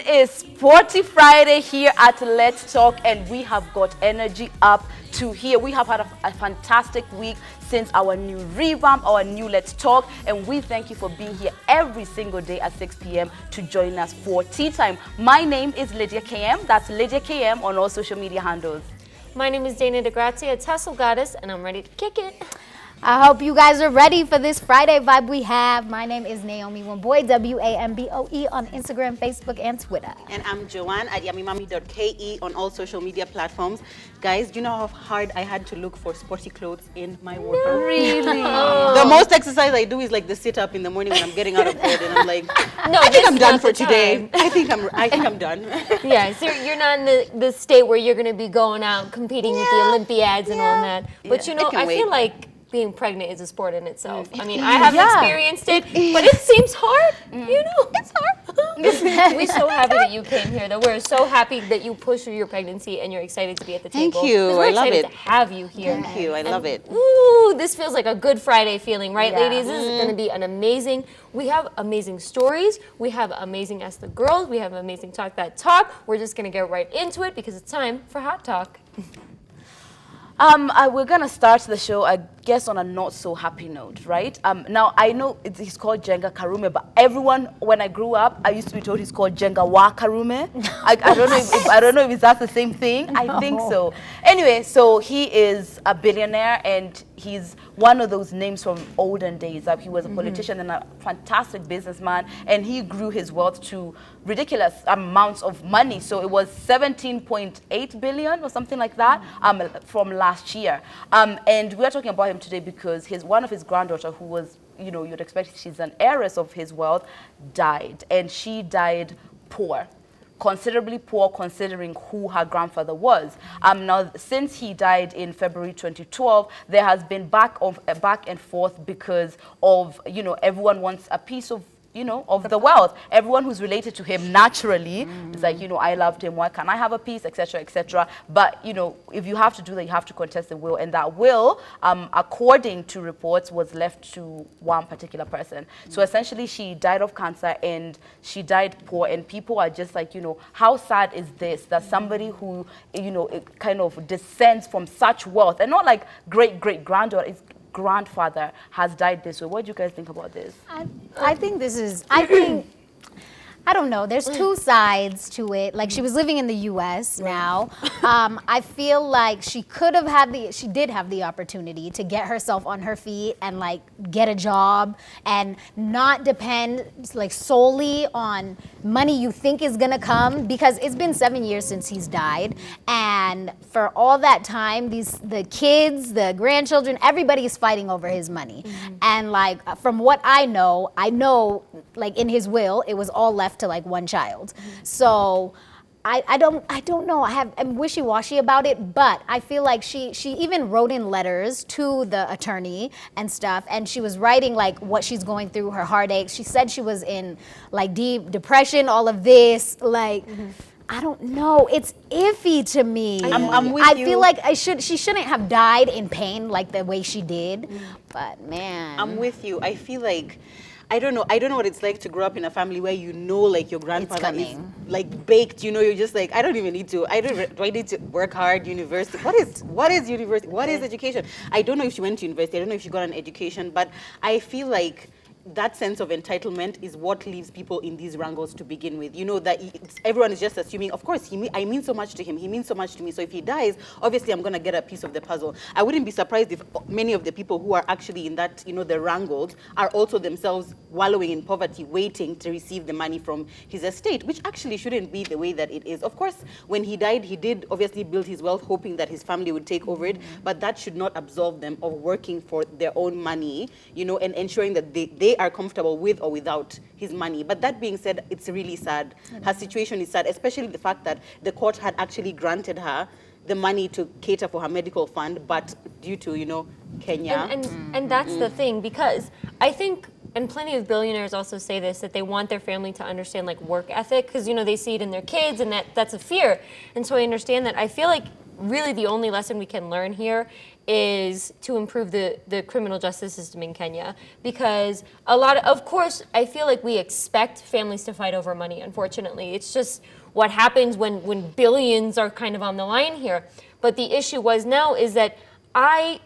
It is Sporty Friday here at Let's Talk, and we have got energy up to here. We have had a fantastic week since our new revamp, our new Let's Talk, and we thank you for being here every single day at 6 p.m. to join us for tea time. My name is Lydia KM. That's Lydia KM on all social media handles. My name is Dana DeGrazia, Tussle Goddess, and I'm ready to kick it. I hope you guys are ready for this Friday vibe we have. My name is Naomi Wamboy, WAMBOE on Instagram, Facebook, and Twitter. And I'm Joanne at yamimami.ke on all social media platforms. Guys, do you know how hard I had to look for sporty clothes in my wardrobe? Really? The most exercise I do is like the sit-up in the morning when I'm getting out of bed, and I'm like, No, I think I'm done not for the today. time. I think I'm done. Yeah, so you're not in the state where you're going to be going out competing with the Olympiads and all that. But you know, I can I feel wait. like being pregnant is a sport in itself. I mean, I haven't Yeah. experienced it, but it seems hard. You know, it's hard. We're so happy that you came here. That we're so happy that you pushed through your pregnancy and you're excited to be at the Thank table. you. 'Cause we're I love excited it. to have you here. Thank you. I love it. Ooh, this feels like a Good Friday feeling, right, Yeah. ladies? This is going to be an amazing. We have amazing stories. We have amazing Ask the Girls. We have amazing Talk That Talk. We're just going to get right into it because it's time for Hot Talk. We're gonna start the show, I guess, on a not so happy note, right? Now I know he's called Jenga Karume, but everyone, when I grew up, I used to be told he's called Jenga Wa Karume. I don't know if I don't know if that's the same thing. I think so. Anyway, so he is a billionaire, and he's one of those names from olden days. He was a politician and a fantastic businessman, and he grew his wealth to ridiculous amounts of money. So it was 17.8 billion or something like that from last year. And we're talking about him today because one of his granddaughter, who was, you know, you'd expect she's an heiress of his wealth, died. And she died poor. Considerably poor considering who her grandfather was. Now, since he died in February 2012, there has been back and forth because of, you know, everyone wants a piece of, you know, of the wealth. Everyone who's related to him naturally is like, you know, I loved him, why can't I have a piece, etc., etc. But, you know, if you have to do that, you have to contest the will, and that will, according to reports, was left to one particular person. So essentially, she died of cancer, and she died poor, and people are just like, you know, how sad is this, that somebody who, you know, it kind of descends from such wealth, and not like great-great-granddaughter, it's grandfather has died this way. What do you guys think about this? I think this is, I don't know, there's two sides to it. Like, she was living in the US now. I feel like she did have the opportunity to get herself on her feet and like get a job and not depend like solely on money you think is gonna come, because it's been 7 years since he's died. And for all that time, the kids, the grandchildren, everybody is fighting over his money. And like, from what I know like in his will, it was all left to like one child. So I don't know. I'm wishy-washy about it, but I feel like she even wrote in letters to the attorney and stuff, and she was writing like what she's going through, her heartache. She said she was in like deep depression, all of this, like. I don't know. It's iffy to me. I'm with I you. feel like she shouldn't have died in pain like the way she did. But man, I'm with you. I feel like, I don't know what it's like to grow up in a family where you know, like, your grandfather is like baked. You know, you're just like, I don't even need to. Do I need to work hard? University? What is university? What is education? I don't know if she went to university. I don't know if she got an education. But I feel like that sense of entitlement is what leaves people in these wrangles to begin with. You know, that everyone is just assuming, of course, I mean so much to him, he means so much to me, so if he dies, obviously I'm going to get a piece of the puzzle. I wouldn't be surprised if many of the people who are actually in that, you know, the wrangles are also themselves wallowing in poverty, waiting to receive the money from his estate, which actually shouldn't be the way that it is. Of course, when he died, he did obviously build his wealth, hoping that his family would take over it, but that should not absolve them of working for their own money, you know, and ensuring that they are comfortable with or without his money. But that being said, it's really sad. Her situation is sad, especially the fact that the court had actually granted her the money to cater for her medical fund, but due to, you know, Kenya. And that's the thing, because I think, and plenty of billionaires also say this, that they want their family to understand like work ethic, because, you know, they see it in their kids, and that's a fear. And so I understand that. I feel like really the only lesson we can learn here is to improve the criminal justice system in Kenya, because of course, I feel like we expect families to fight over money, unfortunately. It's just what happens when billions are kind of on the line here. But the issue now is that I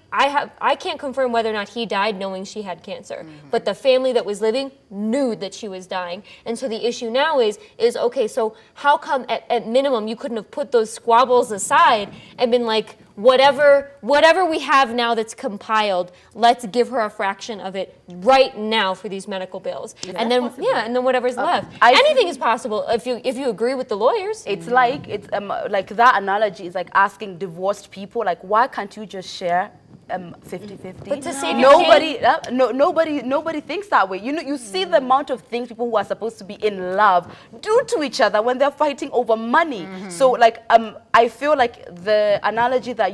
can't confirm whether or not he died knowing she had cancer, but the family that was living knew that she was dying. And so the issue now is okay, so how come at minimum you couldn't have put those squabbles aside and been like, whatever we have now that's compiled, let's give her a fraction of it right now for these medical bills. And then whatever's left. Anything is possible if you agree with the lawyers. It's like that analogy is like asking divorced people, like, why can't you just share 50-50? But to save your kid? Nobody thinks that way. You see the amount of things people who are supposed to be in love do to each other when they're fighting over money. So like I feel like the analogy that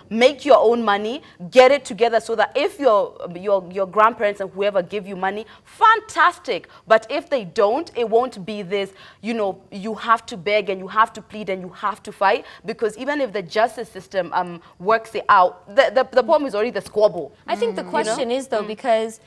make your own money, get it together, so that if your grandparents and whoever give you money, fantastic. But if they don't, it won't be this. You have to beg and you have to plead and you have to fight, because even if the justice system works it out, the problem is already the squabble. I think the question is though, because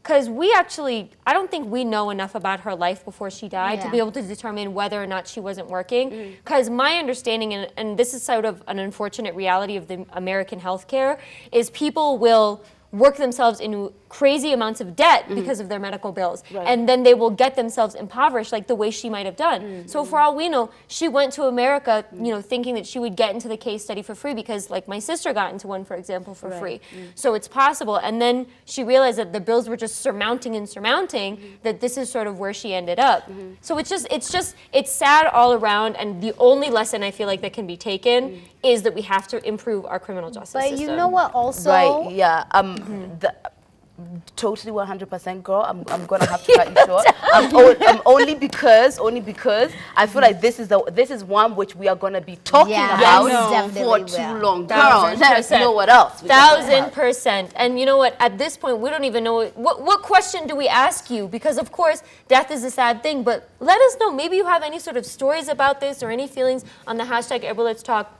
I don't think we know enough about her life before she died to be able to determine whether or not she wasn't working. Because my understanding, and this is sort of an unfortunate reality of the American healthcare, is people will work themselves into crazy amounts of debt because of their medical bills. Right. And then they will get themselves impoverished like the way she might have done. So for all we know, she went to America, thinking that she would get into the case study for free because like my sister got into one, for example, for free. So it's possible. And then she realized that the bills were just surmounting that this is sort of where she ended up. So it's sad all around, and the only lesson I feel like that can be taken is that we have to improve our criminal justice system. But you know what also? Right, yeah. Totally 100% girl. I'm gonna have to cut you short. Only because I feel like this is one which we are gonna be talking about for too long. Girl, let us know what else. 1000%. And you know what? At this point, we don't even know what question do we ask you, because of course death is a sad thing. But let us know. Maybe you have any sort of stories about this or any feelings on the hashtag Ebru Let's Talk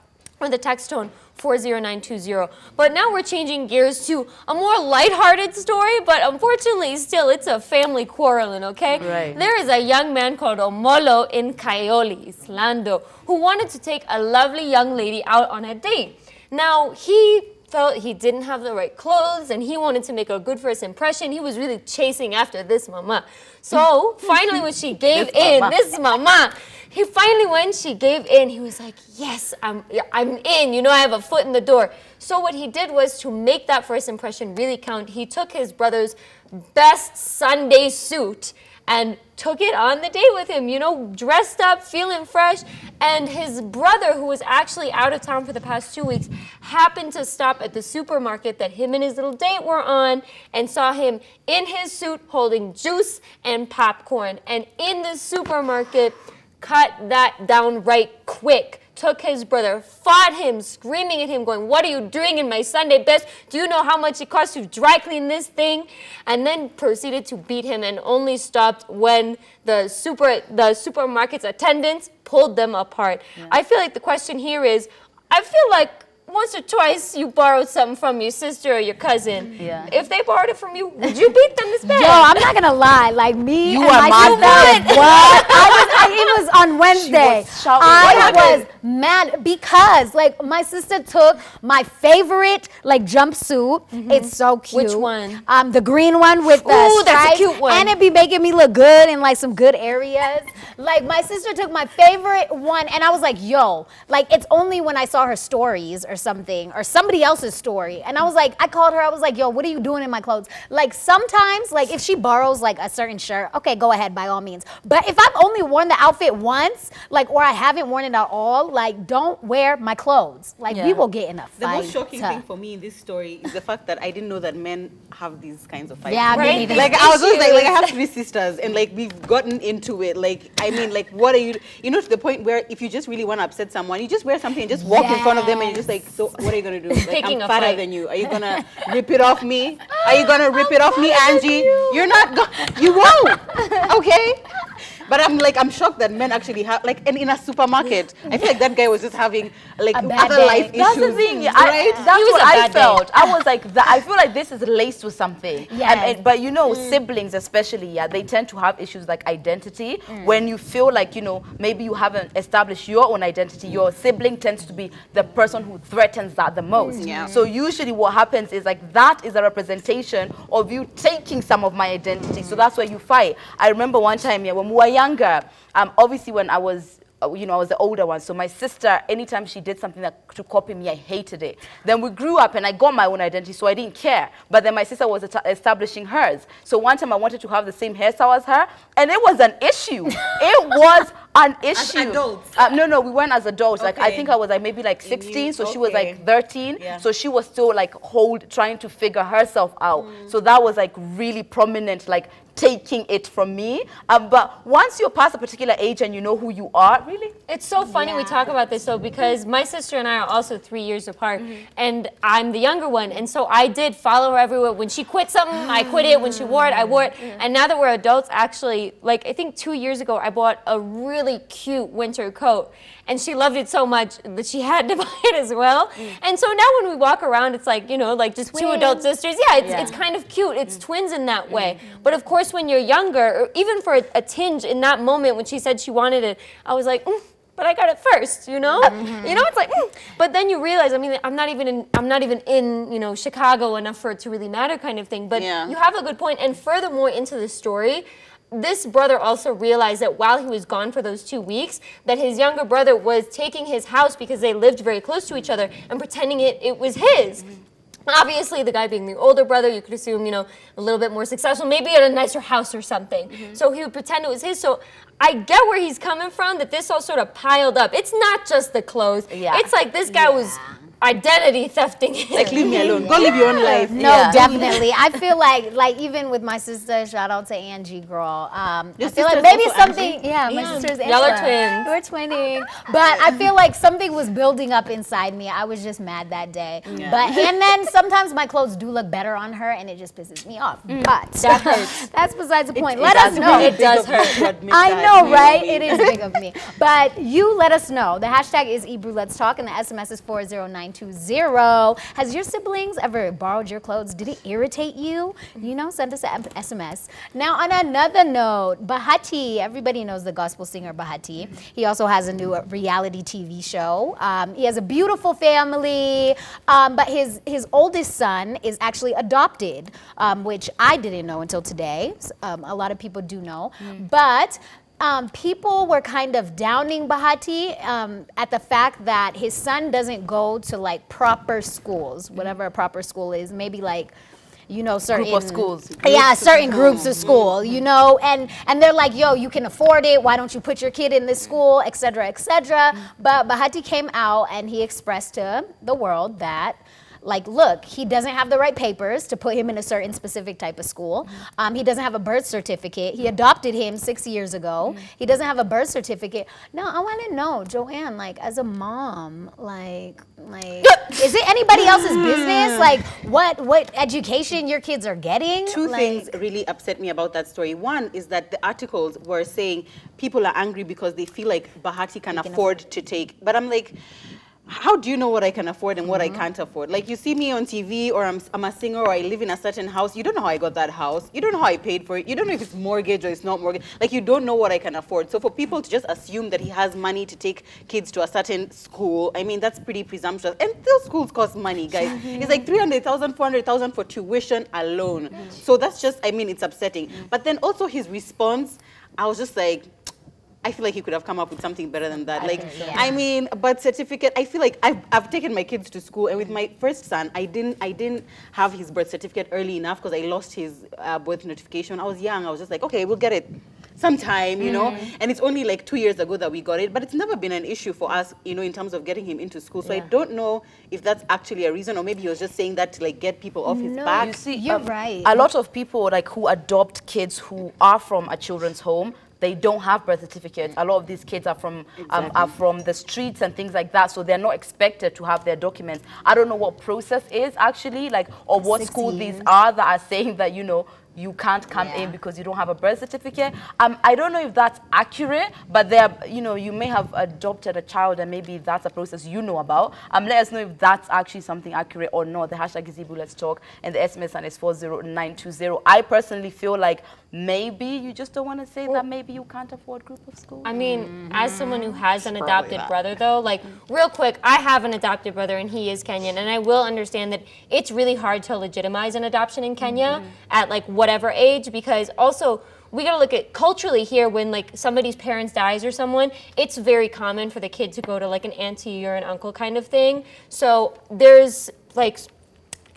or the text tone 40920. But now we're changing gears to a more lighthearted story, but unfortunately still it's a family quarreling, okay? Right. There is a young man called Omolo in Kayoli, Islando, who wanted to take a lovely young lady out on a date. Now, he felt he didn't have the right clothes and he wanted to make a good first impression. He was really chasing after this mama. So finally when she gave when she gave in, he was like, yes, I'm in, I have a foot in the door. So what he did was, to make that first impression really count, he took his brother's best Sunday suit and took it on the date with him, dressed up, feeling fresh. And his brother, who was actually out of town for the past 2 weeks, happened to stop at the supermarket that him and his little date were on and saw him in his suit holding juice and popcorn. And in the supermarket, cut that down right quick. Took his brother, fought him, screaming at him, going, what are you doing in my Sunday best? Do you know how much it costs to dry clean this thing? And then proceeded to beat him, and only stopped when the supermarket's attendants pulled them apart. Yeah. I feel like the question here is, I feel like once or twice you borrowed something from your sister or your cousin. Yeah. If they borrowed it from you, would you beat them this bad? Yo, I'm not gonna lie. Like me, you and are my sister. What? It was on Wednesday. I was mad because like my sister took my favorite jumpsuit. It's so cute. Which one? The green one with the stripes. That's a cute one. And it be making me look good in some good areas. Like my sister took my favorite one, and I was like, yo, it's only when I saw her stories or something, or somebody else's story, and I was like, I called her, I was like, yo, what are you doing in my clothes? Sometimes, if she borrows a certain shirt, okay, go ahead by all means. But if I've only worn the outfit once, or I haven't worn it at all, don't wear my clothes. We will get in a fight. The most shocking thing for me in this story is the fact that I didn't know that men have these kinds of fights. Yeah, right? I was always I have 3 sisters, and we've gotten into it. What are you? To the point where if you just really want to upset someone, you just wear something and just walk in front of them, and you're just so what are you gonna do? Picking I'm fatter than you. Are you gonna rip it off me? Are you gonna rip it off me, Angie? You're not. You won't. Okay. But I'm shocked that men actually have, like, and in a supermarket, I feel like that guy was just having, like, A bad other day. life That's issues. the thing. Right? That's He was what a I bad day. felt. I was like, I feel like this is laced with something. Yes. But you know, siblings especially, yeah, they tend to have issues like identity. When you feel like, you know, maybe you haven't established your own identity, your sibling tends to be the person who threatens that the most. Yeah. So usually what happens is like that is a representation of you taking some of my identity. So that's where you fight. I remember one time, yeah, when we were younger, obviously when I was you know, I was the older one. So my sister, anytime she did something that to copy me, I hated it. Then we grew up and I got my own identity, so I didn't care. But then my sister was establishing hers. So one time I wanted to have the same hairstyle as her, and it was an issue. It was an issue. As adults? No, we weren't as adults. Like, I Okay. think I was like maybe like 16, so she was okay. like 13. Yeah. So she was still like trying to figure herself out. So that was like really prominent, like taking it from me. But once you're past a particular age and you know who you are, really? It's so funny we talk about this though, because my sister and I are also 3 years apart, and I'm the younger one, and so I did follow her everywhere. When she quit something, I quit it. When she wore it, I wore it. And now that we're adults, actually, like I think 2 years ago, I bought a really cute winter coat, and she loved it so much that she had to buy it as well. And so now when we walk around, it's like, you know, like just two adult sisters. Yeah, it's kind of cute. It's twins in that way. But of course, when you're younger, or even for a tinge in that moment when she said she wanted it, I was like, but I got it first, you know? You know, it's like, but then you realize, I mean, I'm not even in, you know, Chicago enough for it to really matter kind of thing. But you have a good point. And furthermore into the story, this brother also realized that while he was gone for those 2 weeks, that his younger brother was taking his house because they lived very close to each other and pretending it was his. Obviously, the guy being the older brother, you could assume, you know, a little bit more successful, maybe at a nicer house or something. So he would pretend it was his. So I get where he's coming from, that this all sort of piled up. It's not just the clothes. Yeah. It's like this guy was identity thefting him. Like, leave me alone. Go live your own life. No, definitely. I feel like even with my sister, shout out to Angie, girl. I Your feel like sister's maybe also something. Angie? Yeah, my sister's Y'all are Angela. twins. We're twinning, but I feel like something was building up inside me. I was just mad that day. But and then sometimes my clothes do look better on her, and it just pisses me off. But That hurts. that's besides the point. It Let us does know. really It does big of hurt. you to admit I that. know, right? It is big of me. But you let us know. The hashtag is Ebru Let's Talk, and the SMS is 40920. Has your siblings ever borrowed your clothes? Did it irritate you? You know, send us an SMS. Now, on another note, Bahati, everybody knows the gospel singer Bahati. He also has a new reality TV show. He has a beautiful family, but his oldest son is actually adopted, which I didn't know until today. A lot of people do know. But people were kind of downing Bahati at the fact that his son doesn't go to like proper schools, whatever a proper school is, maybe like, you know, certain Group of schools. Yeah, certain groups of school, you know, and they're like, yo, you can afford it. Why don't you put your kid in this school, et cetera, et cetera. But Bahati came out and he expressed to the world that, like, look, he doesn't have the right papers to put him in a certain specific type of school. He doesn't have a birth certificate. He adopted him 6 years ago. He doesn't have a birth certificate. Now, I want to know, Joanne, like, as a mom, like, is it anybody else's business? Like, what education your kids are getting? Two Like, things really upset me about that story. One is that the articles were saying people are angry because they feel like Bahati can afford to take. But I'm like, how do you know what I can afford and what I can't afford? Like, you see me on TV, or I'm a singer, or I live in a certain house. You don't know how I got that house. You don't know how I paid for it. You don't know if it's mortgage or it's not mortgage. Like, you don't know what I can afford. So for people to just assume that he has money to take kids to a certain school, I mean, that's pretty presumptuous. And those schools cost money, guys. It's like 300,000, 400,000 for tuition alone. So that's just, I mean, it's upsetting. But then also his response, I was just like, I feel like he could have come up with something better than that. I mean, birth certificate, I feel like I've taken my kids to school, and with my first son, I didn't have his birth certificate early enough because I lost his birth notification. I was young. I was just like, okay, we'll get it sometime, you know. And it's only like 2 years ago that we got it, but it's never been an issue for us, you know, in terms of getting him into school. So I don't know if that's actually a reason, or maybe he was just saying that to like get people off his back. You see, You're right. A lot of people like who adopt kids who are from a children's home, they don't have birth certificates. A lot of these kids are from the streets and things like that, so they're not expected to have their documents. I don't know what process is actually, like, or what 16. school these are that are saying that, you know, you can't come in because you don't have a birth certificate. I don't know if that's accurate, but there, you know, you may have adopted a child and maybe that's a process you know about. Let us know if that's actually something accurate or not. The hashtag is Ebru Let's Talk and the SMS is 40920. I personally feel like maybe you just don't want to say that maybe you can't afford group of schools. I mean, as someone who has an adopted brother, though, like, real quick, I have an adopted brother and he is Kenyan, and I will understand that it's really hard to legitimize an adoption in Kenya at, like, whatever age, because also, we gotta look at culturally here when, like, somebody's parents dies or someone, it's very common for the kid to go to, like, an auntie or an uncle kind of thing. So there's, like,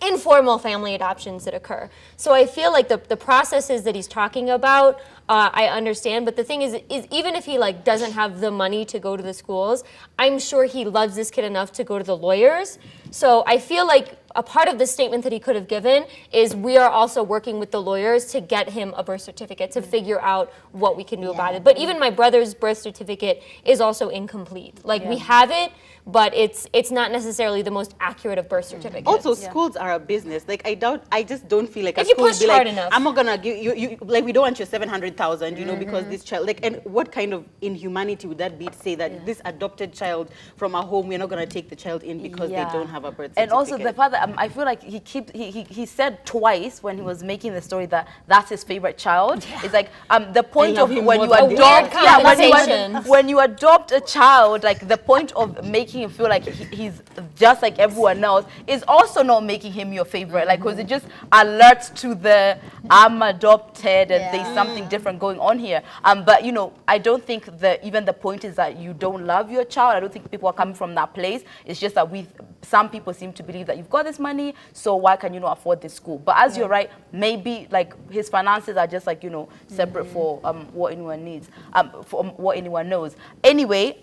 informal family adoptions that occur. So I feel like the processes that he's talking about, I understand, but the thing is even if he, like, doesn't have the money to go to the schools, I'm sure he loves this kid enough to go to the lawyers. So I feel like a part of the statement that he could have given is we are also working with the lawyers to get him a birth certificate, to figure out what we can do about it. But even my brother's birth certificate is also incomplete. Like, we have it, but it's not necessarily the most accurate of birth certificates. Also, schools are a business. Like, I just don't feel like If a you school would push be hard like, enough. I'm not gonna give you like, we don't want your 700,000, you know, because this child, like, and what kind of inhumanity would that be to say that this adopted child from a home, we're not gonna take the child in because they don't have a birth certificate. And also the fact that I feel like he said twice when he was making the story that that's his favorite child. It's like the point of when you adopt, when you adopt a child, like the point of making him feel like he's just like everyone else is also not making him your favorite. Like, because it just alerts to the I'm adopted and there's something different going on here. But you know, I don't think that even the point is that you don't love your child. I don't think people are coming from that place. It's just that some people seem to believe that you've got this money, so why can you not afford this school? But as you're right, maybe like his finances are just like, you know, separate for what anyone needs, for what anyone knows. Anyway,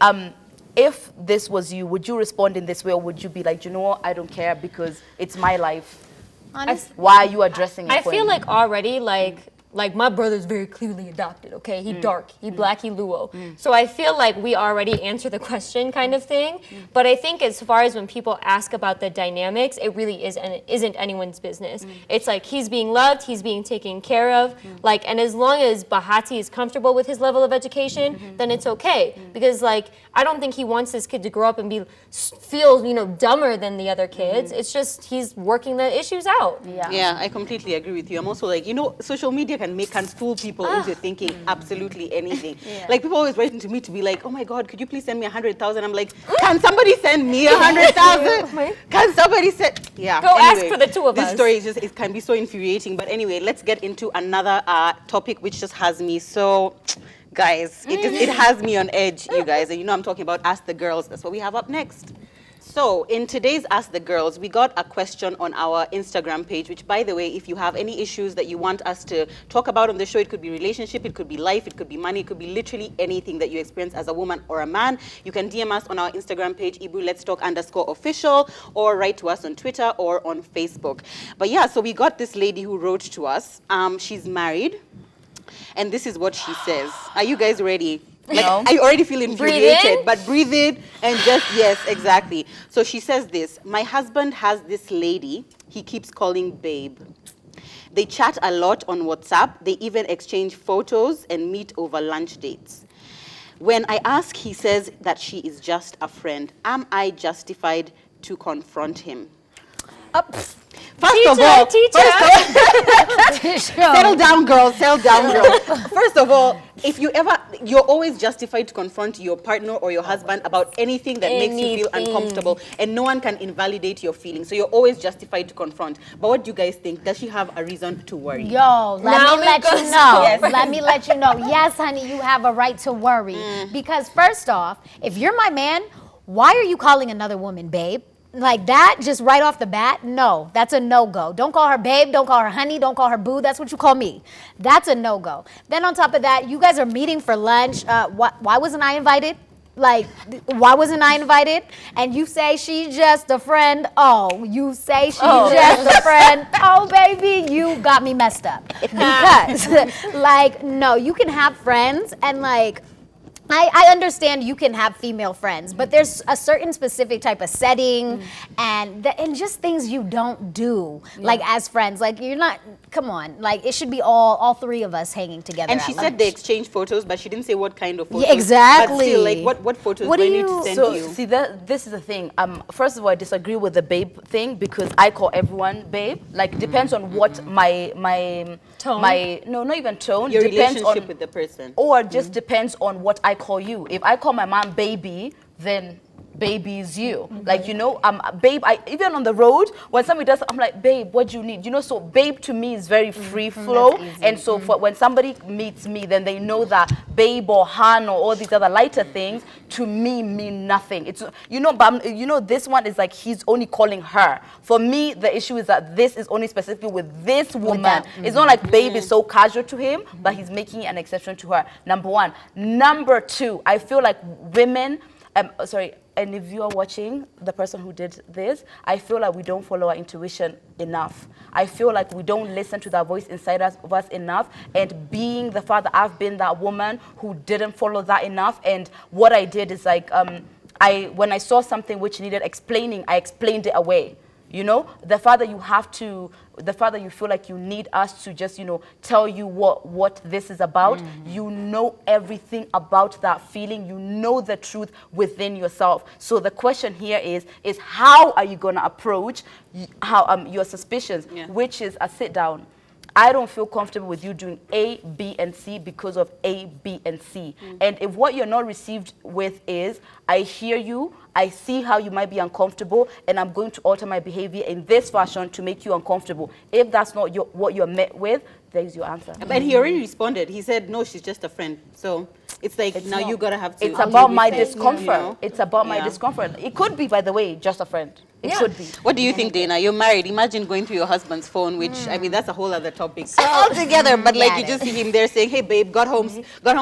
if this was you, would you respond in this way, or would you be like, you know what, I don't care because it's my life? Honestly, Why are you addressing it? I feel like already, like my brother's very clearly adopted, okay? He dark, he black, he Luo. So I feel like we already answer the question kind of thing. But I think as far as when people ask about the dynamics, it really isn't anyone's business. It's like he's being loved, he's being taken care of. Like, and as long as Bahati is comfortable with his level of education, then it's okay. Because like, I don't think he wants this kid to grow up and feel, you know, dumber than the other kids. It's just he's working the issues out. Yeah, I completely agree with you. I'm also like, you know, social media can fool people into thinking absolutely anything. Like, people always writing to me to be like, oh my God, could you please send me 100,000? I'm like, can somebody send me 100,000? Can somebody send? Yeah. Go ask for the two of us. This story is just, it can be so infuriating. But anyway, let's get into another topic which just has me so, guys, it has me on edge, you guys. And you know I'm talking about Ask the Girls. That's what we have up next. So in today's Ask the Girls, we got a question on our Instagram page, which, by the way, if you have any issues that you want us to talk about on the show, it could be relationship, it could be life, it could be money, it could be literally anything that you experience as a woman or a man, you can DM us on our Instagram page, Ebru Let's Talk _official, or write to us on Twitter or on Facebook. But yeah, so we got this lady who wrote to us. She's married, and this is what she says. Are you guys ready? Like, No. I already feel infuriated, but breathe in and just, yes, exactly. So she says this: my husband has this lady he keeps calling babe. They chat a lot on WhatsApp. They even exchange photos and meet over lunch dates. When I ask, he says that she is just a friend. Am I justified to confront him? First of all, settle down, girls, settle down, girls. First of all, if you're always justified to confront your partner or your husband about anything that makes you feel uncomfortable, and no one can invalidate your feelings. So you're always justified to confront. But what do you guys think? Does she have a reason to worry? Yo, let me let you know. Let me let you know. Yes, honey, you have a right to worry. Because first off, if you're my man, why are you calling another woman babe? Like that, just right off the bat, no, that's a no-go. Don't call her babe, don't call her honey, don't call her boo. That's what you call me. That's a no-go. Then on top of that, you guys are meeting for lunch. Why wasn't I invited? Like, why wasn't I invited? And you say she's just a friend. Oh, you say she's just a friend. Oh, baby, you got me messed up. Because, like, no, you can have friends and, like, I understand you can have female friends, but there's a certain specific type of setting and just things you don't do like as friends. Like you're not, come on, like it should be all three of us hanging together. And she said they exchanged photos, but she didn't say what kind of photos. Yeah, exactly. But still, like what photos What do I do need to you- send So you? see that this is the thing. First of all, I disagree with the babe thing because I call everyone babe. Like depends on what my Tone? no, not even tone. Your depends relationship on with the person. or just depends on what I call you. If I call my mom baby, then baby is you. Like, you know, babe, even on the road, when somebody does, I'm like, babe, what do you need? You know, so babe to me is very free flow. And so for when somebody meets me, then they know that babe or han or all these other lighter things to me mean nothing. It's, you know, but you know, this one is like he's only calling her. For me, the issue is that this is only specifically with this woman. It's not like babe is so casual to him, but he's making an exception to her. Number one. Number two, I feel like women, and if you are watching, the person who did this, I feel like we don't follow our intuition enough. I feel like we don't listen to that voice inside of us enough. And being the father, I've been that woman who didn't follow that enough. And what I did is like, when I saw something which needed explaining, I explained it away. You know, the father you feel like you need us to just, you know, tell you what this is about. You know everything about that feeling. You know the truth within yourself. So the question here is how are you going to approach your suspicions, which is a sit down. I don't feel comfortable with you doing A, B, and C because of A, B, and C. And if what you're not received with is, I hear you, I see how you might be uncomfortable, and I'm going to alter my behavior in this fashion to make you uncomfortable. If that's not what you're met with, there's your answer. But he already responded. He said, no, she's just a friend. So it's like, It's now not. you got to have to. It's about my with it, discomfort. you know? It's about my Yeah. discomfort. It could be, by the way, just a friend. It could be. What do you think, Dana? You're married. Imagine going through your husband's phone, which, I mean, that's a whole other topic altogether. But like, you just see him there saying, hey, babe, got home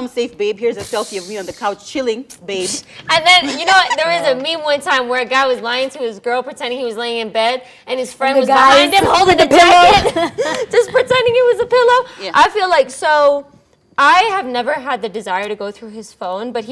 safe, babe. Here's a selfie of me on the couch chilling, babe. And then, you know what, there was a meme one time where a guy was lying to his girl, pretending he was laying in bed, and his friend was behind him holding the jacket, just pretending it was a pillow. Yeah. I feel like, so, I have never had the desire to go through his phone, but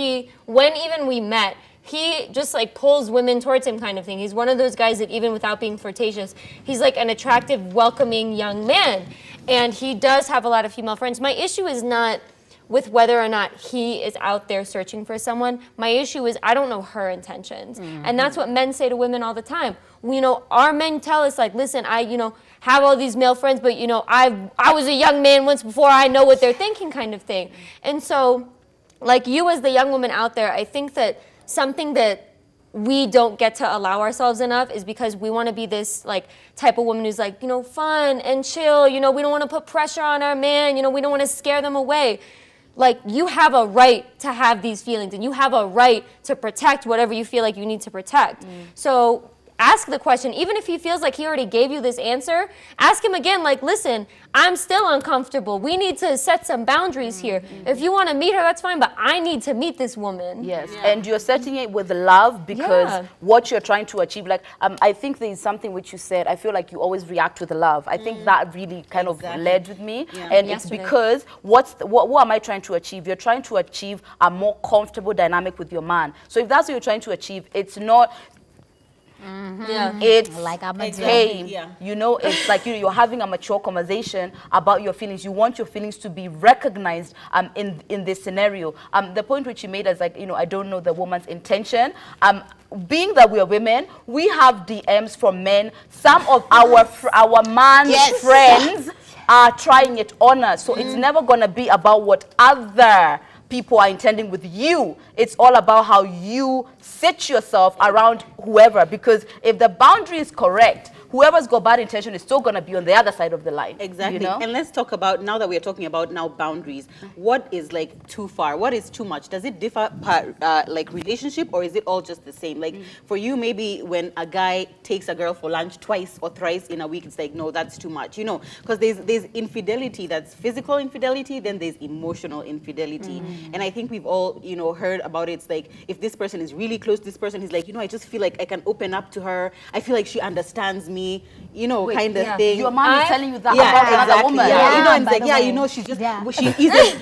when even we met, he just like pulls women towards him kind of thing. He's one of those guys that even without being flirtatious, he's like an attractive, welcoming young man. And he does have a lot of female friends. My issue is not with whether or not he is out there searching for someone. My issue is I don't know her intentions. And that's what men say to women all the time. You know, our men tell us like, listen, I, you know, have all these male friends, but you know, I was a young man once before, I know what they're thinking kind of thing. And so, like you as the young woman out there, I think that something that we don't get to allow ourselves enough is because we want to be this like type of woman who's like, you know, fun and chill, you know, we don't want to put pressure on our man, you know, we don't want to scare them away. Like, you have a right to have these feelings and you have a right to protect whatever you feel like you need to protect. So ask the question, even if he feels like he already gave you this answer, ask him again, like, listen, I'm still uncomfortable. We need to set some boundaries here. If you want to meet her, that's fine, but I need to meet this woman. Yes, and you're setting it with love because what you're trying to achieve, like, I think there is something which you said, I feel like you always react with love. I think that really kind of led with me. And it's because, what am I trying to achieve? You're trying to achieve a more comfortable dynamic with your man. So if that's what you're trying to achieve, it's not, it's Like I'm a hey, you know, it's like you're having a mature conversation about your feelings. You want your feelings to be recognized in this scenario. The point which you made is like, you know, I don't know the woman's intention. Being that we are women, we have DMs from men. Some of our man's friends are trying it on us. So it's never gonna be about what other people are intending with you. It's all about how you sit yourself around whoever, because if the boundary is correct, whoever's got bad intention is still going to be on the other side of the line. Exactly. You know? And let's talk about, now that we're talking about now boundaries, what is like too far? What is too much? Does it differ per like relationship, or is it all just the same? Like for you, maybe when a guy takes a girl for lunch twice or thrice in a week, it's like, no, that's too much, you know, because there's infidelity, that's physical infidelity, then there's emotional infidelity. And I think we've all, you know, heard about it. It's like, if this person is really close to this person, he's like, you know, I just feel like I can open up to her. I feel like she understands me. honey, you know, kind of thing. Your mom is telling you that yeah, about another exactly. woman. Yeah, you know, and by it's like, the yeah, way. you know, she's just, Yeah.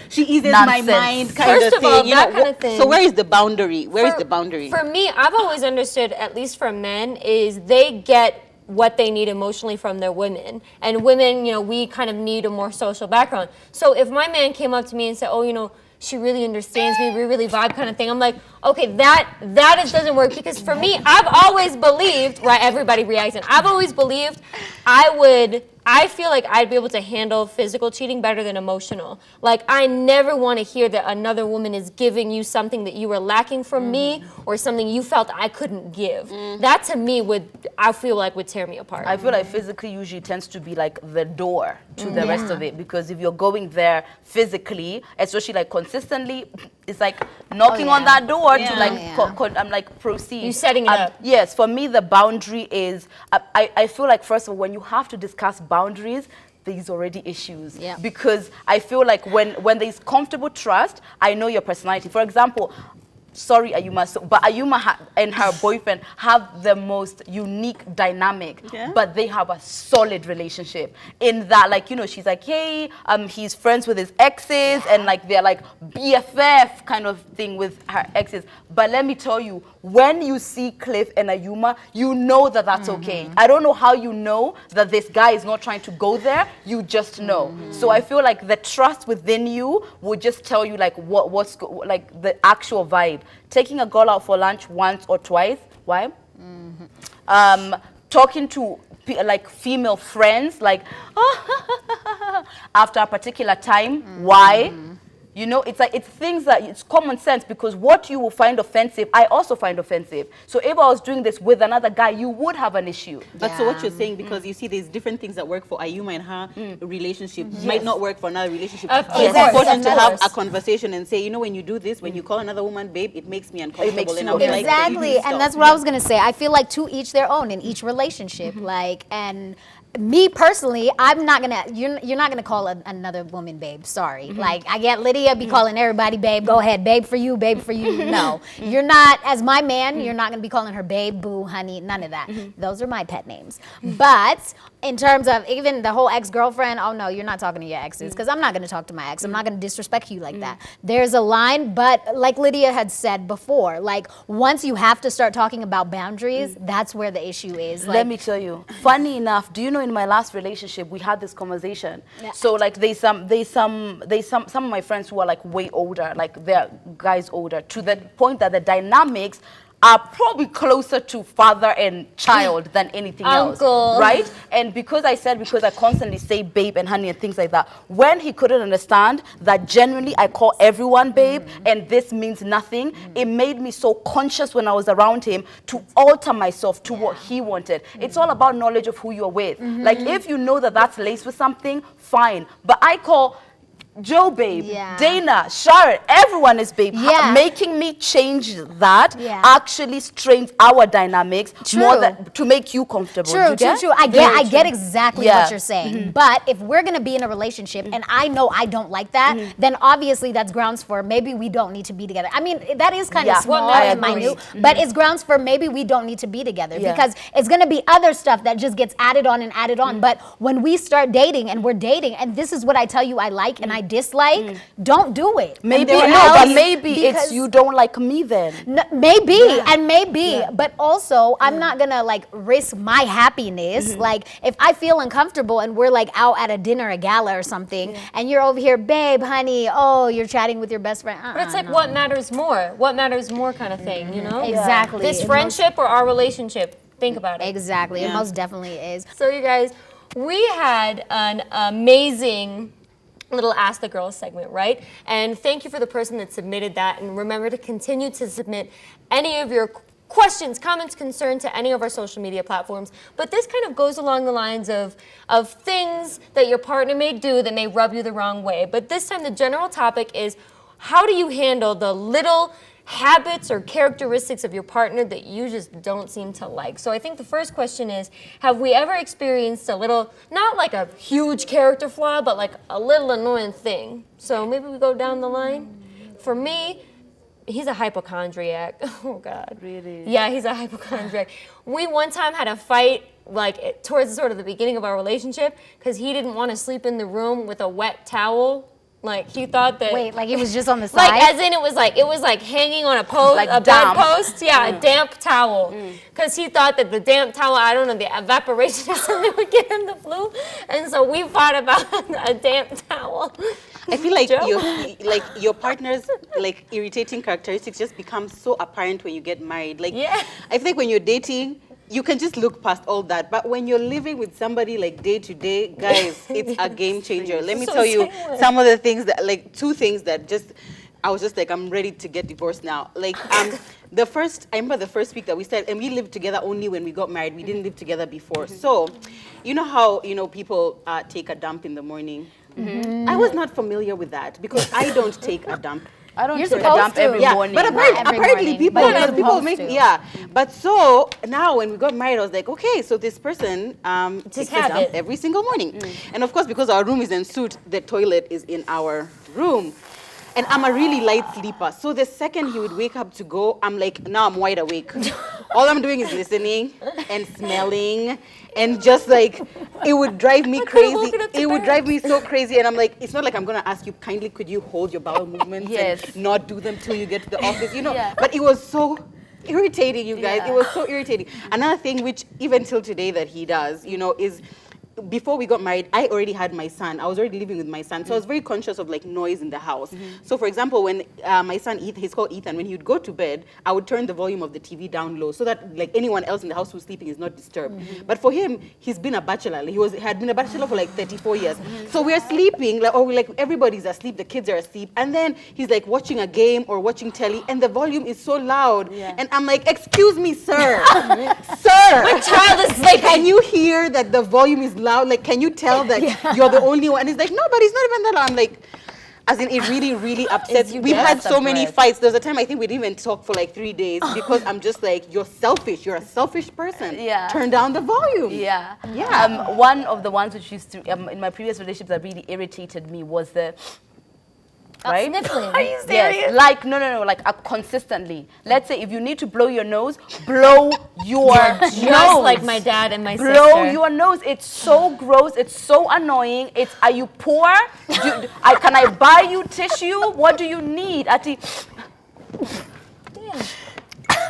she eases my Nonsense. mind kind First of of all, thing. You that know, kind of thing. So where is the boundary? Where is For- the boundary? For me, I've always understood, at least for men, is they get what they need emotionally from their women. And women, you know, we kind of need a more social background. So if my man came up to me and said, oh, you know, she really understands me, we really vibe kind of thing, I'm like, okay, that doesn't work. Because for me, I've always believed, right, everybody reacting, I've always believed I feel like I'd be able to handle physical cheating better than emotional. Like, I never want to hear that another woman is giving you something that you were lacking from me or something you felt I couldn't give. That to me I feel like would tear me apart. I feel like physically usually tends to be like the door to the rest of it, because if you're going there physically, especially like consistently, it's like knocking on that door to like proceed. You setting it up. Yes, for me the boundary is, I feel like first of all, when you have to discuss boundaries, there's already issues. Yeah. Because I feel like when there's comfortable trust, I know your personality. For example, sorry Ayuma, but Ayuma and her boyfriend have the most unique dynamic, but they have a solid relationship in that, like, you know, she's like, hey, he's friends with his exes, and like they're like BFF kind of thing with her exes. But let me tell you, when you see Cliff and Ayuma, you know that that's okay. I don't know how you know that this guy is not trying to go there. You just know. So I feel like the trust within you will just tell you like what's like the actual vibe. Taking a girl out for lunch once or twice. Why? Talking to like female friends like after a particular time. Why? You know, it's like, it's things that, it's common sense, because what you will find offensive, I also find offensive. So if I was doing this with another guy, you would have an issue. But so what you're saying, because you see there's different things that work for Ayuma and her relationship might not work for another relationship. Of So course. it's important to Of have course. a conversation and say, you know, when you do this, when you call another woman babe, it makes me uncomfortable. you And I would like for you to Exactly, stop. and that's what I was gonna say. I feel like to each their own in each relationship. Like, and me personally, I'm not gonna. You're not gonna call another woman babe. Sorry. Like, I get Lydia be calling everybody babe. Go ahead, babe for you, babe for you. No, you're not. As my man, you're not gonna be calling her babe, boo, honey. None of that. Those are my pet names. But in terms of even the whole ex-girlfriend, oh no, you're not talking to your exes, because I'm not gonna talk to my ex. I'm not gonna disrespect you like that. There's a line, but like Lydia had said before, like once you have to start talking about boundaries, that's where the issue is. Like, Let me tell you, funny enough, do you know in my last relationship we had this conversation? So like there's some of my friends who are like way older, like they're guys older, to the point that the dynamics are probably closer to father and child than anything else, Uncle. right? And because I constantly say babe and honey and things like that, when he couldn't understand that genuinely I call everyone babe and this means nothing, it made me so conscious when I was around him to alter myself to what he wanted. It's all about knowledge of who you're with. Like, if you know that that's laced with something, fine. But I call Joe babe, Dana, Sharon, everyone is babe. Making me change that actually strains our dynamics more than to make you comfortable. True. I get exactly what you're saying. But if we're gonna be in a relationship and I know I don't like that, then obviously that's grounds for maybe we don't need to be together. I mean, that is kind of small and minute, but it's grounds for maybe we don't need to be together, because it's gonna be other stuff that just gets added on and added on. But when we start dating and we're dating, and this is what I tell you I like and I dislike, don't do it. Maybe it's you don't like me then. Maybe, but also I'm not gonna like risk my happiness. Like, if I feel uncomfortable and we're like out at a dinner, a gala or something, and you're over here, babe, honey, oh, you're chatting with your best friend. But it's like, what matters more? What matters more kind of thing, you know? Exactly. This friendship or our relationship? Think about it. Exactly. It most definitely is. So you guys, we had an amazing little Ask the Girls segment, right? And thank you for the person that submitted that. And remember to continue to submit any of your questions, comments, concerns to any of our social media platforms. But this kind of goes along the lines of things that your partner may do that may rub you the wrong way. But this time the general topic is, how do you handle the little habits or characteristics of your partner that you just don't seem to like? So I think the first question is, have we ever experienced a little, not like a huge character flaw, but like a little annoying thing? So maybe we go down the line. For me, he's a hypochondriac. Oh God. Really? Yeah, he's a hypochondriac. We one time had a fight like towards sort of the beginning of our relationship, because he didn't want to sleep in the room with a wet towel. Like he thought that. Wait, like it was just on the side? Like as in it was like hanging on a post, Like a damp. bedpost. Yeah, a damp towel. Because he thought that the damp towel, I don't know, the evaporation or something would give him the flu. And so we fought about a damp towel. I feel like Joe? your partner's like irritating characteristics just become so apparent when you get married. Like Yeah. I think when you're dating, you can just look past all that. But when you're living with somebody like day to day, guys, it's a game changer. Let me So tell you same way. some of the things that, like, two things that just, I was just like, I'm ready to get divorced now. Like, I remember the first week that we started, and we lived together only when we got married. We didn't live together before. So, you know how, people take a dump in the morning? I was not familiar with that because I don't take a dump. I don't You're take a supposed dump to. every Yeah, morning. but Not every apparently morning, people, but you're people supposed make to. yeah. But so now when we got married, I was like, okay, so this person takes a dump habit. every single morning, and of course because our room is en suite, the toilet is in our room. And I'm a really light sleeper. So the second he would wake up to go, I'm like, now I'm wide awake. All I'm doing is listening and smelling. And just like, it would drive me crazy. woken up to It would bed. drive me so crazy. And I'm like, it's not like I'm going to ask you, kindly, could you hold your bowel movements Yes. and not do them till you get to the office, Yeah. But it was so irritating, you guys. Yeah. It was so irritating. Another thing which even till today that he does, is before we got married, I already had my son. I was already living with my son. So I was very conscious of like noise in the house. So for example, when my son, he's called Ethan, when he would go to bed, I would turn the volume of the TV down low so that like anyone else in the house who's sleeping is not disturbed. But for him, he's been a bachelor. He had been a bachelor for like 34 years. So we're sleeping, like everybody's asleep, the kids are asleep. And then he's like watching a game or watching telly and the volume is so loud. Yeah. And I'm like, excuse me, sir. Sir. My child is sleeping. Can you hear that the volume is loud? Like, can you tell that you're the only one? And he's like, no, but it's not even that loud. I'm like, as in, it really, really upsets. You We've get had so many separate. fights. There was a time I think we didn't even talk for like 3 days because I'm just like, you're selfish. You're a selfish person. Yeah. Turn down the volume. Yeah. Yeah. One of the ones which used to, in my previous relationships that really irritated me was the, right? Sniffling. Are you serious? Yes, like, no, like consistently. Let's say if you need to blow your nose, blow your Just nose. like my dad and my Blow sister. your nose. It's so gross. It's so annoying. Are you poor? Can I buy you tissue? What do you need?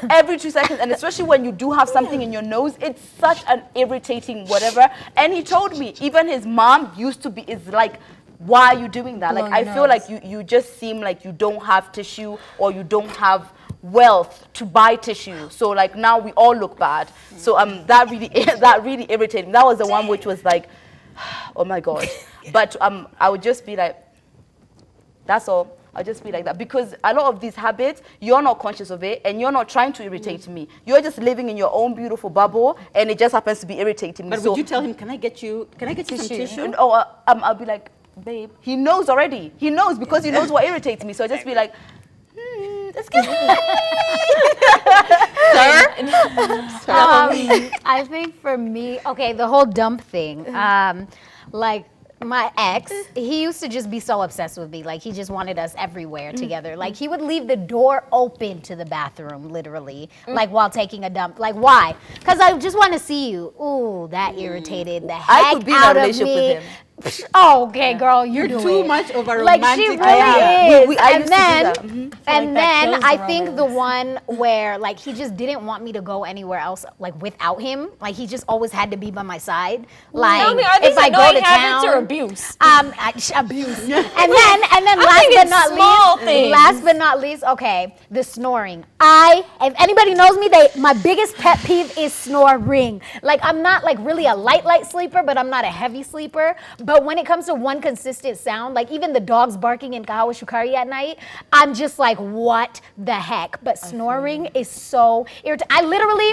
Every 2 seconds, and especially when you do have something in your nose, it's such an irritating whatever. And he told me, even his mom is like, why are you doing that? Like, Blowing I your feel nose. like you just seem like you don't have tissue or you don't have wealth to buy tissue. So like now we all look bad. So that really irritated me. That was the one which was like, oh my God. But I would just be like, that's all. I'll just be like that because a lot of these habits, you're not conscious of it and you're not trying to irritate me. You're just living in your own beautiful bubble and it just happens to be irritating me. But would you tell him, can I get you some tissue? And, I'll be like, babe, he knows already. He knows because he knows what irritates me. So I just be like, excuse me. I think for me, okay, the whole dump thing, like my ex, he used to just be so obsessed with me. Like he just wanted us everywhere together. Like he would leave the door open to the bathroom, literally, like while taking a dump. Like why? Because I just want to see you. Ooh, that irritated the heck I could be in a out of relationship me. with him. Oh, okay, girl, you You're do too it. much of a Like romantic. she really Yeah. is. I And used to do then, that. Mhm. and that then kills I the think the romance. one where like he just didn't want me to go anywhere else like without him. Like he just always had to be by my side. Like Tell me, are these if I go annoying to habits town, or abuse? abuse. and then last thinking but not small least, things. last but not least, okay, the snoring. If anybody knows me, my biggest pet peeve is snoring. Like I'm not like really a light sleeper, but I'm not a heavy sleeper. But when it comes to one consistent sound, like even the dogs barking in Kahawa Shukari at night, I'm just like, what the heck? But snoring is so irritating. I literally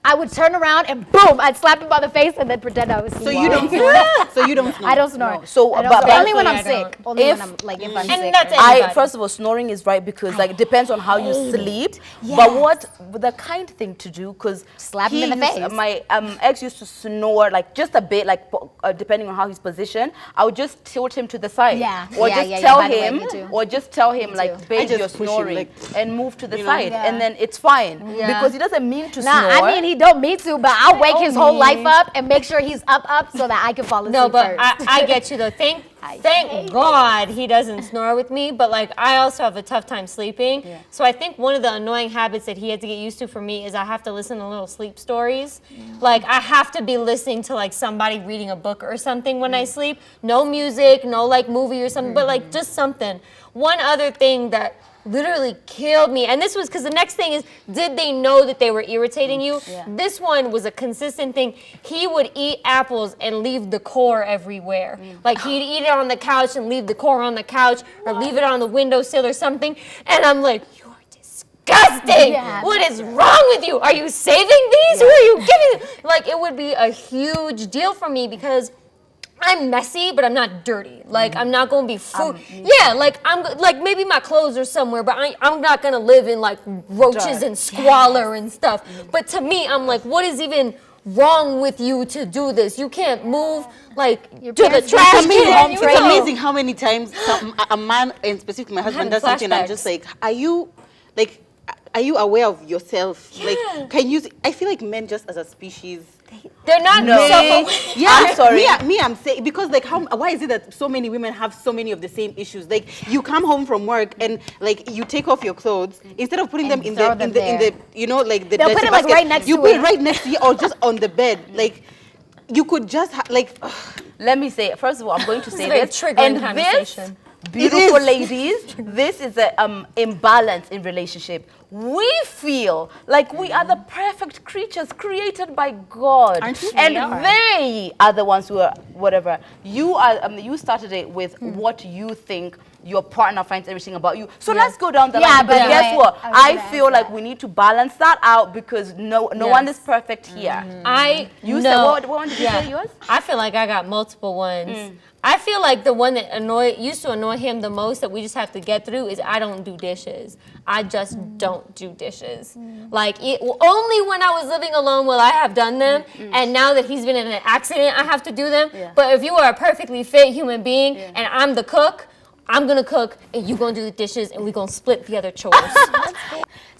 I would turn around and boom, I'd slap him on the face and then pretend I was So you don't snore? So you don't snore? I don't snore. No. So, I don't but snore. Only when I I'm don't. sick. Only If- when I'm if I'm And sick. that's it. I Everybody. first of all, snoring is right because like it depends on how you hate sleep. it. But Yes. the kind thing to do because Slap him in the face. My ex used to snore like just a bit, like depending on how he's positioned. position, I would just tilt him to the side. Yeah. Or Yeah, just yeah, yeah. tell By the way, him, me too. or just tell him like, too. babe, just you're push him, snoring, like, and move to the you know? side, Yeah. and then it's fine Yeah. because he doesn't mean to Nah, snore. I mean, he don't mean to, but I'll wake his whole me. life up and make sure he's up so that I can fall asleep No, but first. I get you though. Thank God he doesn't snore with me. But like I also have a tough time sleeping. Yeah. So I think one of the annoying habits that he had to get used to for me is I have to listen to little sleep stories. Like I have to be listening to like somebody reading a book or something when I sleep. No music, no like movie or something, but like just something. One other thing that literally killed me, and this was because the next thing is, did they know that they were irritating you? Yeah. This one was a consistent thing. He would eat apples and leave the core everywhere. Like he'd eat it on the couch and leave the core on the couch, or leave it on the windowsill or something. And I'm like, you're disgusting. Yeah. What is wrong with you? Are you saving these? Who are you giving? Like it would be a huge deal for me because I'm messy, but I'm not dirty. Like I'm not gonna be food. Yeah, like like maybe my clothes are somewhere, but I'm not gonna live in like roaches and squalor and stuff. But to me, I'm like, what is even wrong with you to do this? You can't move like to the parents trash don't keep you can. home You trained. It's know? amazing how many times a man, and specifically my husband, does something, and I'm just like, are you aware of yourself? Yeah. Like, can you? I feel like men, just as a species. They're not No. self-aware. Yeah, I'm sorry. I'm saying, because like why is it that so many women have so many of the same issues? Like you come home from work and like you take off your clothes, instead of putting them in throw the them in the you know, like the They'll dirty put it, like, basket. right next you to put it. it right next to you, or just on the bed. Like you could just Let me say, first of all, I'm going to say very this. triggering And this, conversation. beautiful is. ladies, this is an imbalance in relationship. We feel like we are the perfect creatures created by God. Aren't we? And We are. they are the ones who are whatever. You are. You started it with what you think your partner finds everything about you. So let's go down the Yeah, line. But but guess wait, what? I was I gonna feel ask like that. we need to balance that out because no one is perfect here. You said what one did you say yours? I feel like I got multiple ones. I feel like the one that used to annoy him the most that we just have to get through is I don't do dishes. I just don't do dishes. Like only when I was living alone will I have done them, and now that he's been in an accident, I have to do them. Yeah. But if you are a perfectly fit human being and I'm the cook, I'm gonna cook and you gonna do the dishes and we gonna split the other chores.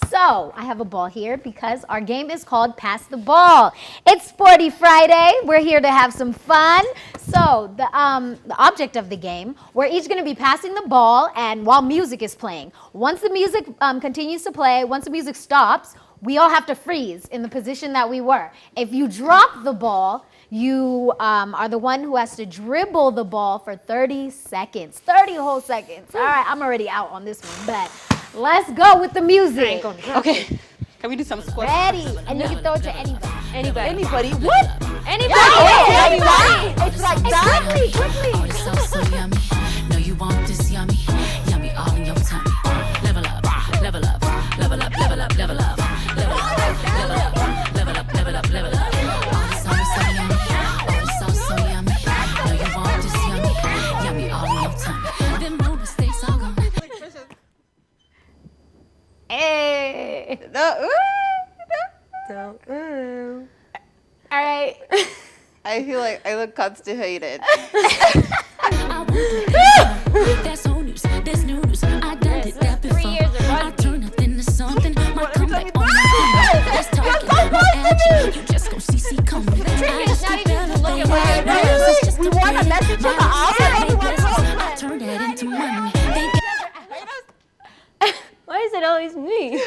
So, I have a ball here because our game is called Pass the Ball. It's Sporty Friday. We're here to have some fun. So, the object of the game, we're each going to be passing the ball and while music is playing. Once the music continues to play, once the music stops, we all have to freeze in the position that we were. If you drop the ball, you are the one who has to dribble the ball for 30 seconds. 30 whole seconds. All right, I'm already out on this one, but let's go with the music. okay. Can we do some squats? Ready, and you can throw it to anybody. Anybody? What? Anybody? Anybody. It's like that. Quickly. Oh, this so, so yummy. No, you want this yummy. Yummy all in your tummy. Level up, level up, level up, level up, level up. Level up, level up, level up, level up, level up. Oh, this so, so yummy. Oh, this so, so yummy. No, you want this yummy. Yummy all in your tummy. Them no mistakes all gone. Hey. All right. I feel like I look constipated. That's old news. That's new news. I done it that before. 3 years of I rugby. turn nothing to something. My comeback on my finger. Let's talk about no action. You just gon' see coming. I just not keep even just looking elevating. right now. It's just We a wanna play. let each other My out. life Everyone is knows business. that. I turn that into money. They Why is it always me?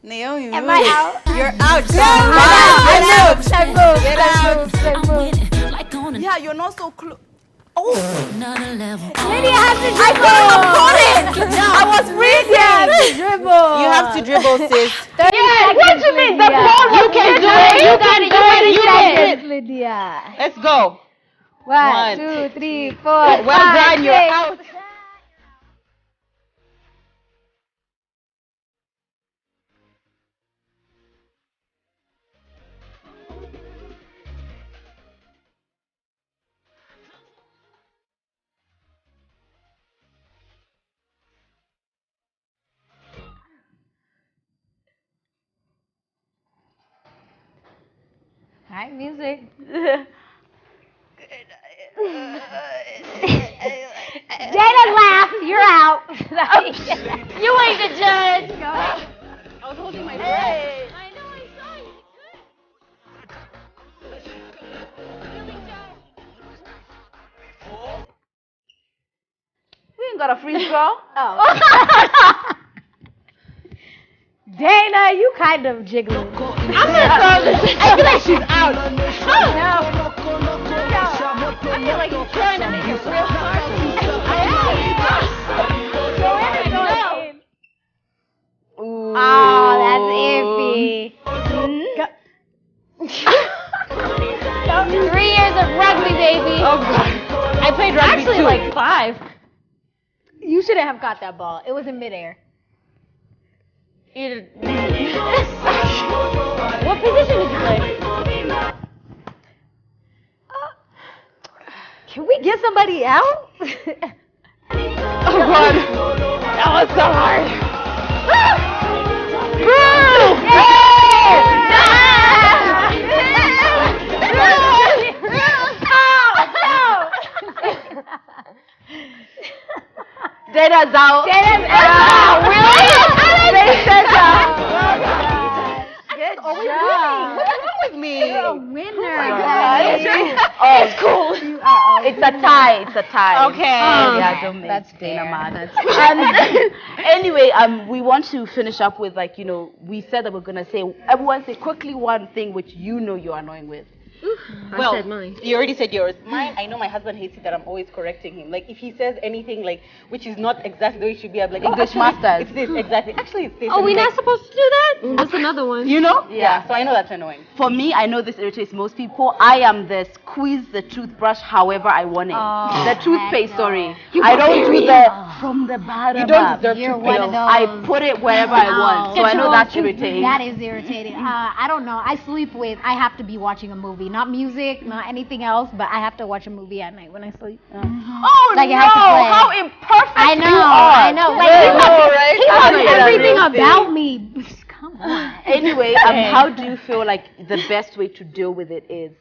Naomi, Am move. I out? You're out. I'm winning. Like on Yeah, you're not so close. another level. Lydia has to dribble. I was reading. Dribble. You have to dribble, sis. 30 seconds, what you mean? The ball You can do it. You can do it. You can do it. Lydia. Let's go. 1, 2, 3, 4. Well done. You're out. All right, music. Dana laughed. You're out. You ain't the judge. Go ahead. I was holding my breath. I know, I saw you. We ain't got a freeze, girl. Oh. Dana, you kind of jiggling. I'm gonna throw this. I feel like she's out. Oh, no. I feel like you're trying to make it real hard. Ooh. Oh, that's iffy. 3 years of rugby, baby. Oh, God. I played rugby Actually, too. like 5. You shouldn't have caught that ball. It was in midair. What position did you play? Can we get somebody out? Oh, God. That was so hard. Dana's out. Dana's out. Really? They said that. Good job. What's wrong with me? You're a winner. Oh, it's cool. It's a tie. It's a tie. Okay. Yeah, don't make That's Dana fair. mad. Anyway, we want to finish up with, like, you know, we said that we're gonna say, everyone say quickly one thing which you know you're annoying with. Well, I said mine. you already said yours. Mine, I know my husband hates it that I'm always correcting him. Like, if he says anything, like, which is not exactly the way it should be, I'm like, English actually, masters. It's this, exactly. Actually, it's this. Oh, And we're he's not like, supposed to do that? That's another one. You know? Yeah, so I know that's annoying. For me, I know this irritates most people. I am the squeeze the toothbrush however I want it. The toothpaste, sorry. I don't do the from the bottom You don't up. deserve You're to one fail. of those. I put it wherever I want. So I know that's irritating. That is irritating. I don't know. I sleep with, I have to be watching a movie. Not music, not anything else, but I have to watch a movie at night when I sleep. Oh Like, no! it has to play. How imperfect I know, you are. I know. Like, I he know, loves, right? he I loves know you're everything real about me. Come on. Anyway, how do you feel like the best way to deal with it is?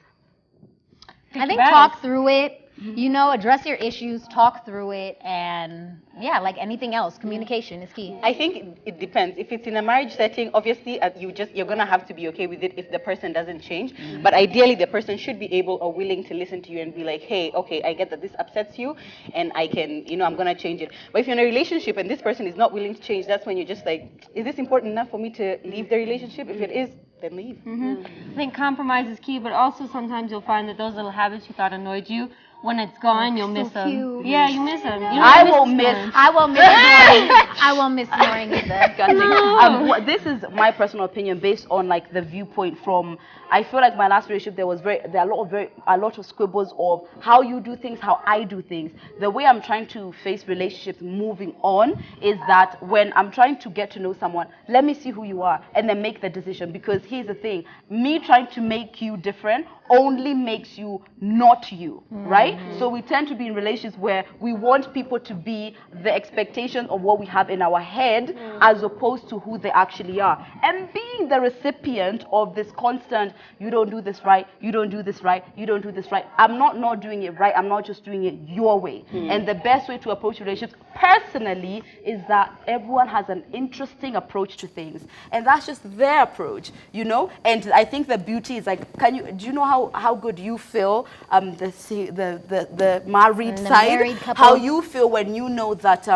I think talk through it. You know, address your issues, talk through it, and yeah, like anything else, communication is key. I think it depends. If it's in a marriage setting, obviously you're gonna have to be okay with it if the person doesn't change. But ideally, the person should be able or willing to listen to you and be like, hey, okay, I get that this upsets you, and I can, I'm gonna change it. But if you're in a relationship and this person is not willing to change, that's when you're just like, is this important enough for me to leave the relationship? If it is, then leave. I think compromise is key, but also sometimes you'll find that those little habits you thought annoyed you, when it's gone, you'll miss them. cute. Yeah, you miss them. I will miss. I won't miss snoring. I won't miss snoring either. This is my personal opinion based on like the viewpoint from. I feel like my last relationship there are a lot of squibbles of how you do things, how I do things. The way I'm trying to face relationships moving on is that when I'm trying to get to know someone, let me see who you are and then make the decision. Because here's the thing: me trying to make you different only makes you not you, right? So we tend to be in relationships where we want people to be the expectation of what we have in our head as opposed to who they actually are. And being the recipient of this constant, you don't do this right, you don't do this right, you don't do this right. I'm not doing it right, I'm not just doing it your way. And the best way to approach relationships personally is that everyone has an interesting approach to things. And that's just their approach, And I think the beauty is like, do you know how good you feel, the married side, married couple. how you feel when you know that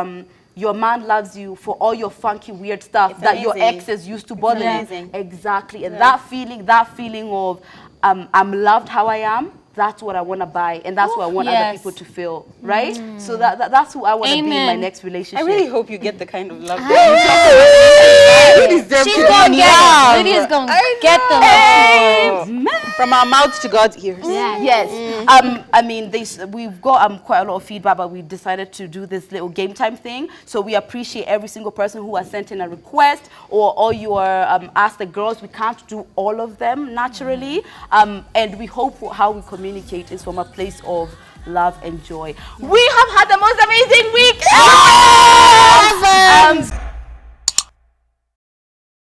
your man loves you for all your funky weird stuff It's that your amazing. exes used to bother you. amazing. Exactly. And that feeling of I'm loved how I am, that's what I want to buy, and that's what I want other people to feel, right? So that's who I want to be in my Amen. next relationship. I really hope you get the kind of love She's gonna get it. Lydia's gonna get the love. from our mouths to God's ears. Yes. We've got quite a lot of feedback, but we decided to do this little game time thing. So we appreciate every single person who has sent in a request or you are asked the girls. We can't do all of them naturally, and we hope how we communicate is from a place of love and joy. We have had the most amazing week ever!